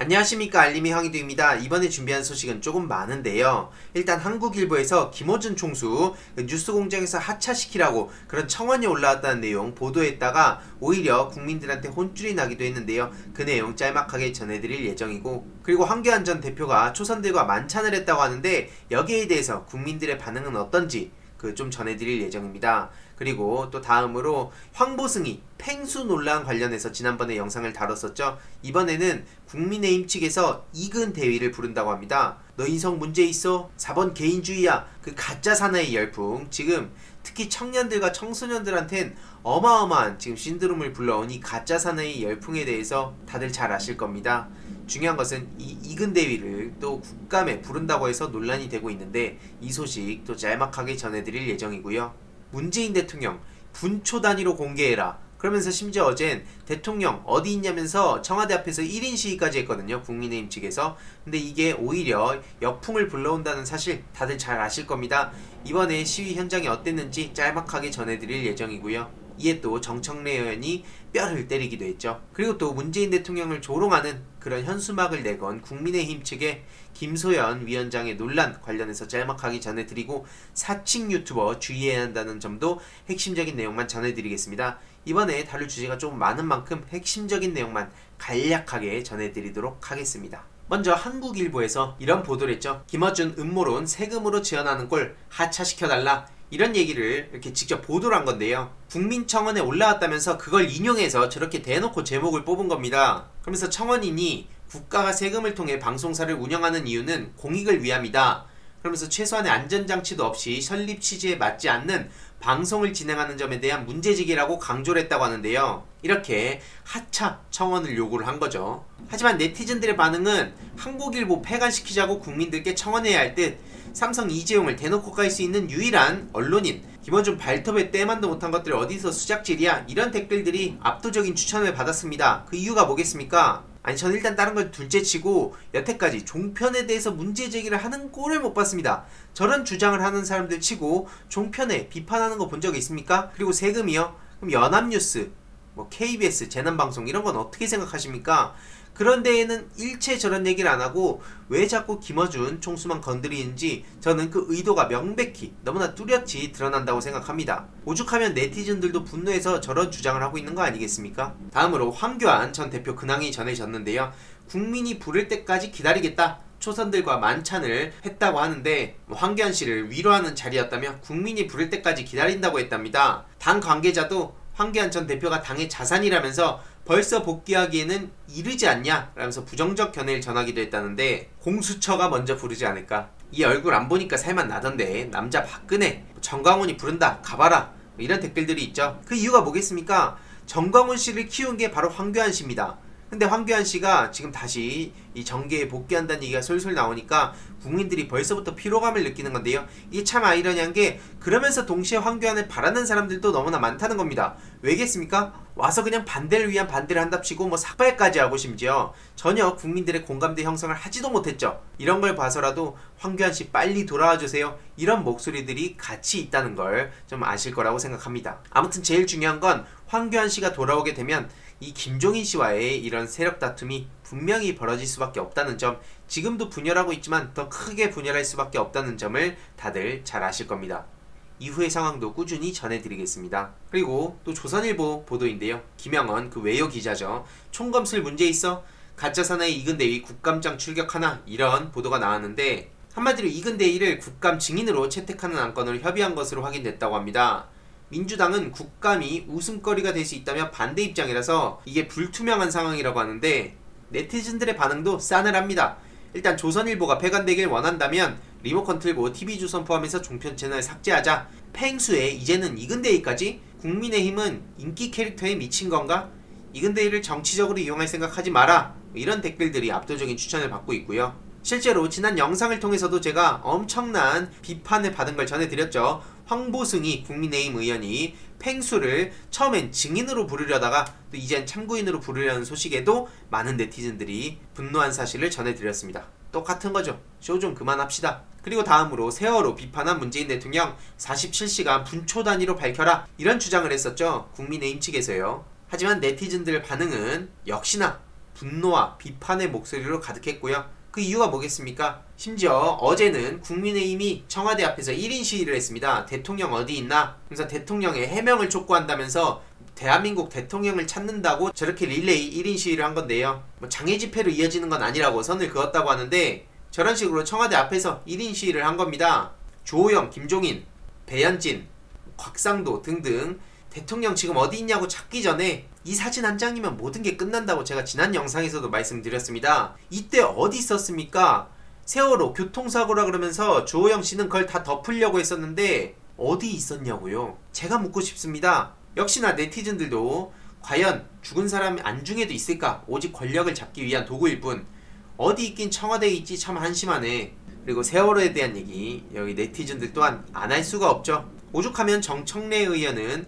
안녕하십니까, 알림이 황희두입니다. 이번에 준비한 소식은 조금 많은데요. 일단 한국일보에서 김어준 총수 뉴스공장에서 하차시키라고 그런 청원이 올라왔다는 내용 보도했다가 오히려 국민들한테 혼쭐이 나기도 했는데요. 그 내용 짤막하게 전해드릴 예정이고, 그리고 황교안 전 대표가 초선들과 만찬을 했다고 하는데 여기에 대해서 국민들의 반응은 어떤지 좀 전해드릴 예정입니다. 그리고 또 다음으로 황보승이 팽수 논란 관련해서 지난번에 영상을 다뤘었죠. 이번에는 국민의힘 측에서 이근 대위를 부른다고 합니다. 너 인성 문제 있어? 4번 개인주의야. 그 가짜 사나이 열풍, 지금 특히 청년들과 청소년들한텐 어마어마한 지금 신드롬을 불러온 이 가짜 사나이 열풍에 대해서 다들 잘 아실 겁니다. 중요한 것은 이 이근 대위를 또 국감에 부른다고 해서 논란이 되고 있는데, 이 소식 또 짤막하게 전해드릴 예정이고요. 문재인 대통령 분초 단위로 공개해라. 그러면서 심지어 어젠 대통령 어디 있냐면서 청와대 앞에서 1인 시위까지 했거든요, 국민의힘 측에서. 근데 이게 오히려 역풍을 불러온다는 사실 다들 잘 아실 겁니다. 이번에 시위 현장이 어땠는지 짤막하게 전해드릴 예정이고요. 이에 또 정청래 의원이 뼈를 때리기도 했죠. 그리고 또 문재인 대통령을 조롱하는 그런 현수막을 내건 국민의힘 측의 김소연 위원장의 논란 관련해서 짤막하게 전해드리고, 사칭 유튜버 주의해야 한다는 점도 핵심적인 내용만 전해드리겠습니다. 이번에 다룰 주제가 좀 많은 만큼 핵심적인 내용만 간략하게 전해드리도록 하겠습니다. 먼저 한국일보에서 이런 보도를 했죠. 김어준 음모론 세금으로 지원하는 꼴 하차시켜달라, 이런 얘기를 이렇게 직접 보도를 한 건데요. 국민청원에 올라왔다면서 그걸 인용해서 저렇게 대놓고 제목을 뽑은 겁니다. 그러면서 청원인이 국가가 세금을 통해 방송사를 운영하는 이유는 공익을 위함이다. 그러면서 최소한의 안전장치도 없이 설립 취지에 맞지 않는 방송을 진행하는 점에 대한 문제제기라고 강조를 했다고 하는데요. 이렇게 하차 청원을 요구를 한 거죠. 하지만 네티즌들의 반응은 한국일보 폐간시키자고 국민들께 청원해야 할 듯, 삼성 이재용을 대놓고 깔 수 있는 유일한 언론인 김어준 발톱에 때만도 못한 것들이 어디서 수작질이야, 이런 댓글들이 압도적인 추천을 받았습니다. 그 이유가 뭐겠습니까? 아니, 전 일단 다른 걸 둘째치고 여태까지 종편에 대해서 문제제기를 하는 꼴을 못 봤습니다. 저런 주장을 하는 사람들 치고 종편에 비판하는 거 본 적 있습니까? 그리고 세금이요? 그럼 연합뉴스, KBS, 재난방송 이런 건 어떻게 생각하십니까? 그런 데에는 일체 저런 얘기를 안 하고 왜 자꾸 김어준 총수만 건드리는지 저는 그 의도가 명백히 너무나 뚜렷이 드러난다고 생각합니다. 오죽하면 네티즌들도 분노해서 저런 주장을 하고 있는 거 아니겠습니까? 다음으로 황교안 전 대표 근황이 전해졌는데요. 국민이 부를 때까지 기다리겠다, 초선들과 만찬을 했다고 하는데, 황교안 씨를 위로하는 자리였다며 국민이 부를 때까지 기다린다고 했답니다. 당 관계자도 황교안 전 대표가 당의 자산이라면서 벌써 복귀하기에는 이르지 않냐 라면서 부정적 견해를 전하기도 했다는데, 공수처가 먼저 부르지 않을까? 이 얼굴 안 보니까 살만 나던데 남자 박근혜, 정광훈이 부른다 가봐라, 이런 댓글들이 있죠. 그 이유가 뭐겠습니까? 정광훈 씨를 키운 게 바로 황교안 씨입니다. 근데 황교안 씨가 지금 다시 이 정계에 복귀한다는 얘기가 솔솔 나오니까 국민들이 벌써부터 피로감을 느끼는 건데요. 이게 참 아이러니한 게, 그러면서 동시에 황교안을 바라는 사람들도 너무나 많다는 겁니다. 왜겠습니까? 와서 그냥 반대를 위한 반대를 한답시고 삭발까지 하고 심지어 전혀 국민들의 공감대 형성을 하지도 못했죠. 이런 걸 봐서라도 황교안 씨 빨리 돌아와 주세요, 이런 목소리들이 같이 있다는 걸 좀 아실 거라고 생각합니다. 아무튼 제일 중요한 건 황교안 씨가 돌아오게 되면 이 김종인 씨와의 이런 세력 다툼이 분명히 벌어질 수밖에 없다는 점, 지금도 분열하고 있지만 더 크게 분열할 수밖에 없다는 점을 다들 잘 아실 겁니다. 이후의 상황도 꾸준히 전해드리겠습니다. 그리고 또 조선일보 보도인데요. 김영헌 그 외요 기자죠. 총검술 문제 있어? 가짜 사나이 이근 대위 국감장 출격하나? 이런 보도가 나왔는데, 한마디로 이근 대위를 국감 증인으로 채택하는 안건을 협의한 것으로 확인됐다고 합니다. 민주당은 국감이 웃음거리가 될 수 있다며 반대 입장이라서 이게 불투명한 상황이라고 하는데, 네티즌들의 반응도 싸늘합니다. 일단 조선일보가 폐간되길 원한다면 리모컨 틀고 TV조선 포함해서 종편 채널 삭제하자, 팽수에 이제는 이근대위까지? 국민의힘은 인기 캐릭터에 미친 건가? 이근대위를 정치적으로 이용할 생각하지 마라, 이런 댓글들이 압도적인 추천을 받고 있고요. 실제로 지난 영상을 통해서도 제가 엄청난 비판을 받은 걸 전해드렸죠. 황보승이 국민의힘 의원이 팽수를 처음엔 증인으로 부르려다가 또 이젠 참고인으로 부르려는 소식에도 많은 네티즌들이 분노한 사실을 전해드렸습니다. 똑같은 거죠. 쇼 좀 그만합시다. 그리고 다음으로 세월호 비판한 문재인 대통령 47시간 분초 단위로 밝혀라, 이런 주장을 했었죠. 국민의힘 측에서요. 하지만 네티즌들 반응은 역시나 분노와 비판의 목소리로 가득했고요. 그 이유가 뭐겠습니까? 심지어 어제는 국민의힘이 청와대 앞에서 1인 시위를 했습니다. 대통령 어디 있나? 그래서 대통령의 해명을 촉구한다면서 대한민국 대통령을 찾는다고 저렇게 릴레이 1인 시위를 한 건데요. 뭐 장애 집회로 이어지는 건 아니라고 선을 그었다고 하는데 저런 식으로 청와대 앞에서 1인 시위를 한 겁니다. 주호영, 김종인, 배현진, 곽상도 등등 대통령 지금 어디 있냐고 찾기 전에 이 사진 한 장이면 모든 게 끝난다고 제가 지난 영상에서도 말씀드렸습니다. 이때 어디 있었습니까? 세월호 교통사고라 그러면서 주호영 씨는 그걸 다 덮으려고 했었는데 어디 있었냐고요? 제가 묻고 싶습니다. 역시나 네티즌들도 과연 죽은 사람이 안중에도 있을까? 오직 권력을 잡기 위한 도구일 뿐 어디 있긴 청와대에 있지 참 한심하네. 그리고 세월호에 대한 얘기 여기 네티즌들 또한 안 할 수가 없죠. 오죽하면 정청래 의원은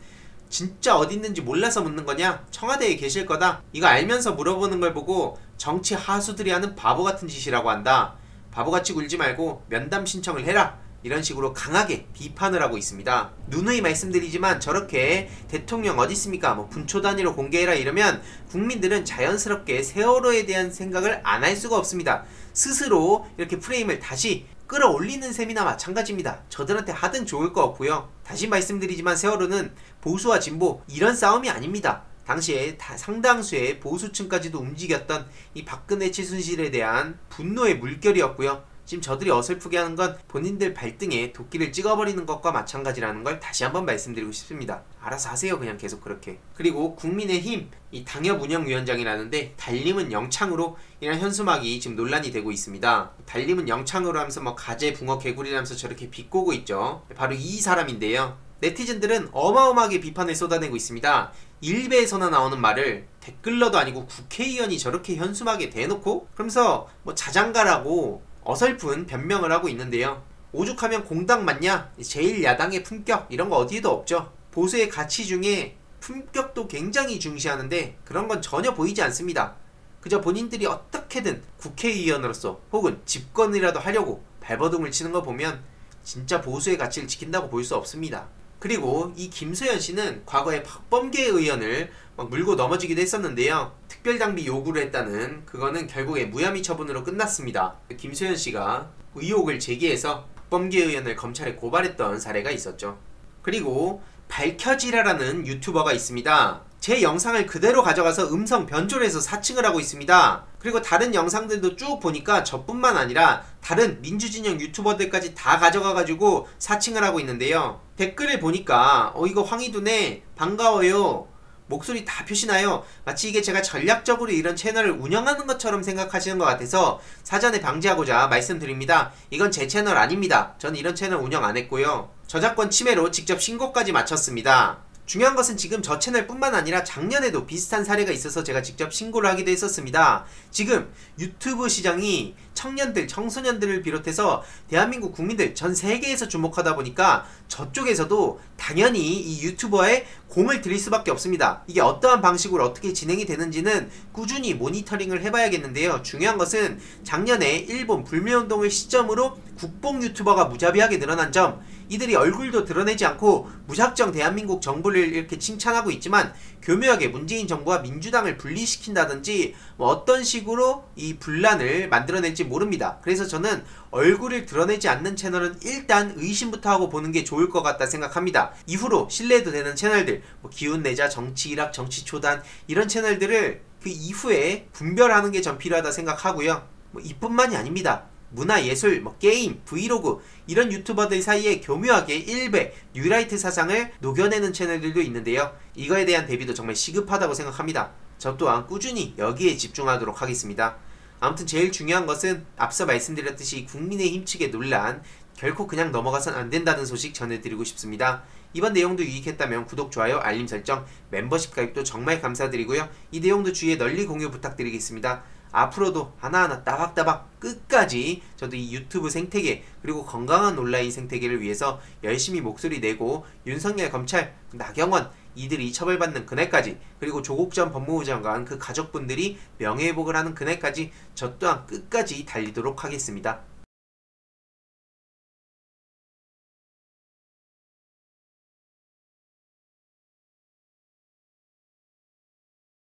진짜 어디 있는지 몰라서 묻는 거냐? 청와대에 계실 거다. 이거 알면서 물어보는 걸 보고 정치 하수들이 하는 바보 같은 짓이라고 한다. 바보같이 굴지 말고 면담 신청을 해라. 이런 식으로 강하게 비판을 하고 있습니다. 누누이 말씀드리지만 저렇게 대통령 어디 있습니까? 뭐 분초 단위로 공개해라 이러면 국민들은 자연스럽게 세월호에 대한 생각을 안 할 수가 없습니다. 스스로 이렇게 프레임을 다시 끌어올리는 셈이나 마찬가지입니다. 저들한테 하든 좋을 거 없고요. 다시 말씀드리지만 세월호는 보수와 진보 이런 싸움이 아닙니다. 당시에 상당수의 보수층까지도 움직였던 이 박근혜 최순실에 대한 분노의 물결이었고요. 지금 저들이 어설프게 하는 건 본인들 발등에 도끼를 찍어버리는 것과 마찬가지라는 걸 다시 한번 말씀드리고 싶습니다. 알아서 하세요. 그냥 계속 그렇게. 그리고 국민의힘 이 당협운영위원장이라는데 달림은 영창으로 이런 현수막이 지금 논란이 되고 있습니다. 달림은 영창으로 하면서 뭐 가재 붕어 개구리라면서 저렇게 비꼬고 있죠. 바로 이 사람인데요. 네티즌들은 어마어마하게 비판을 쏟아내고 있습니다. 일베에서나 나오는 말을 댓글러도 아니고 국회의원이 저렇게 현수막에 대놓고 그러면서 뭐 자장가라고 어설픈 변명을 하고 있는데요. 오죽하면 공당 맞냐? 제1야당의 품격 이런 거 어디에도 없죠. 보수의 가치 중에 품격도 굉장히 중시하는데 그런 건 전혀 보이지 않습니다. 그저 본인들이 어떻게든 국회의원으로서 혹은 집권이라도 하려고 발버둥을 치는 거 보면 진짜 보수의 가치를 지킨다고 볼 수 없습니다. 그리고 이 김소연 씨는 과거에 박범계 의원을 막 물고 넘어지기도 했었는데요. 특별장비 요구를 했다는 그거는 결국에 무혐의 처분으로 끝났습니다. 김소연 씨가 의혹을 제기해서 박범계 의원을 검찰에 고발했던 사례가 있었죠. 그리고 밝혀지라라는 유튜버가 있습니다. 제 영상을 그대로 가져가서 음성 변조를 해서 사칭을 하고 있습니다. 그리고 다른 영상들도 쭉 보니까 저뿐만 아니라 다른 민주진영 유튜버들까지 다 가져가가지고 사칭을 하고 있는데요. 댓글을 보니까 이거 황희두네 반가워요. 목소리 다 표시나요? 마치 이게 제가 전략적으로 이런 채널을 운영하는 것처럼 생각하시는 것 같아서 사전에 방지하고자 말씀드립니다. 이건 제 채널 아닙니다. 저는 이런 채널 운영 안 했고요. 저작권 침해로 직접 신고까지 마쳤습니다. 중요한 것은 지금 저 채널뿐만 아니라 작년에도 비슷한 사례가 있어서 제가 직접 신고를 하기도 했었습니다. 지금 유튜브 시장이 청년들, 청소년들을 비롯해서 대한민국 국민들 전 세계에서 주목하다 보니까 저쪽에서도 당연히 이 유튜버에 공을 들일 수밖에 없습니다. 이게 어떠한 방식으로 어떻게 진행이 되는지는 꾸준히 모니터링을 해봐야겠는데요. 중요한 것은 작년에 일본 불매운동을 시점으로 국뽕 유튜버가 무자비하게 늘어난 점, 이들이 얼굴도 드러내지 않고 무작정 대한민국 정부를 이렇게 칭찬하고 있지만 교묘하게 문재인 정부와 민주당을 분리시킨다든지 뭐 어떤 식으로 이 분란을 만들어낼지 모릅니다. 그래서 저는 얼굴을 드러내지 않는 채널은 일단 의심부터 하고 보는 게 좋을 것 같다 생각합니다. 이후로 신뢰도 되는 채널들, 뭐 기운내자, 정치일학, 정치초단 이런 채널들을 그 이후에 분별하는 게 전 필요하다 생각하고요. 뭐 이뿐만이 아닙니다. 문화, 예술, 뭐 게임, 브이로그 이런 유튜버들 사이에 교묘하게 일베, 뉴라이트 사상을 녹여내는 채널들도 있는데요. 이거에 대한 대비도 정말 시급하다고 생각합니다. 저 또한 꾸준히 여기에 집중하도록 하겠습니다. 아무튼 제일 중요한 것은 앞서 말씀드렸듯이 국민의힘 측의 논란 결코 그냥 넘어가선 안 된다는 소식 전해드리고 싶습니다. 이번 내용도 유익했다면 구독, 좋아요, 알림 설정, 멤버십 가입도 정말 감사드리고요. 이 내용도 주위에 널리 공유 부탁드리겠습니다. 앞으로도 하나하나 따박따박 끝까지 저도 이 유튜브 생태계 그리고 건강한 온라인 생태계를 위해서 열심히 목소리 내고 윤석열 검찰, 나경원 이들이 처벌받는 그날까지 그리고 조국 전 법무부 장관 그 가족분들이 명예회복을 하는 그날까지 저 또한 끝까지 달리도록 하겠습니다.